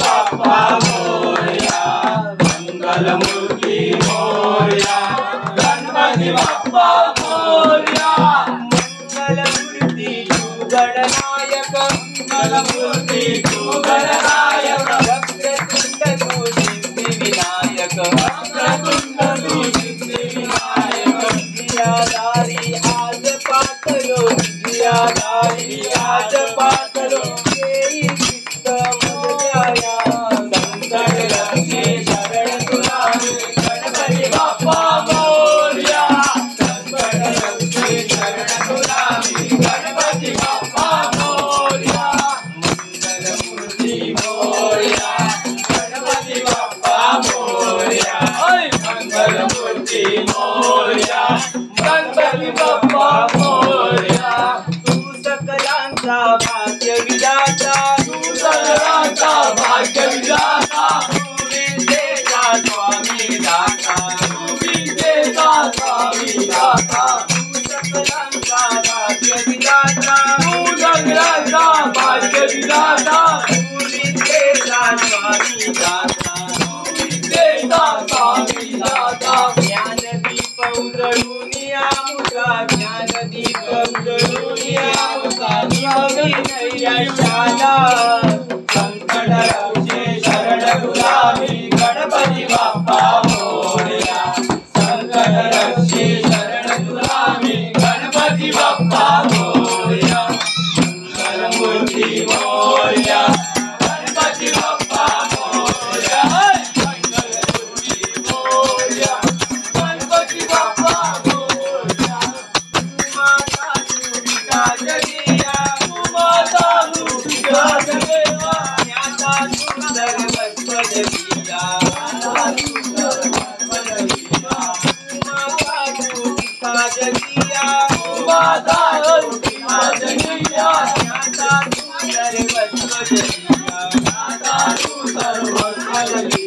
बाप्पा मोरया, मंगलमूर्ती मोरया, गणपती बाप्पा मोरया, मंगलमूर्ती तू गणनायक, मंगलमूर्ती तू गणनायक, वक्रतुंड तू सिद्धिविनायक, वक्रतुंड तू सिद्धिविनायक, जियादारी आज पातलो, जियादारी आज पातलो, येई चित्त मजयाया, संकट रक्षे शरण तुला, गणपती बाप्पा मोरया, संकट रक्षे शरण तुला, गणपती बाप्पा मोरया, मंगलमूर्ती मोरया, गणपती बाप्पा मोरया, मंगलमूर्ती मोरया, गणपती बाप्पा मोरया, तू सकलांचा भाग्य विधाता, तू सकलांचा भाग्य विधाता, तू विद्येचा स्वामी दाता, तू विद्येचा स्वामी दाता, तू सकलांचा भाग्य विधाता, तू सकलांचा भाग्य विधाता, तू विद्येचा स्वामी दाता, तू विद्येचा स्वामी दाता, ज्ञानदीप उजळून आमुचा, ज्ञानदीप उजळून आमुचा, नैराश्याला संकट रक्षे शरण तुला, गणपती बाप्पा मोरया, संकट रक्षे शरण तुला, गणपती बाप्पा मोरया, मंगलमूर्ती मोरया, गणपती बाप्पा मोरया, मंगलमूर्ती मोरया, गणपती बाप्पा मोरया, माता तू विकास दिया, माता तू विकास देवा, ज्ञाता सुंदर वस्त्र दिया, ज्ञाता सुंदर वस्त्र दिया, माता तू विकास दिया, माता तू विकास दिया, ज्ञाता सुंदर वस्त्र दिया, ज्ञाता सुंदर वस्त्र दिया.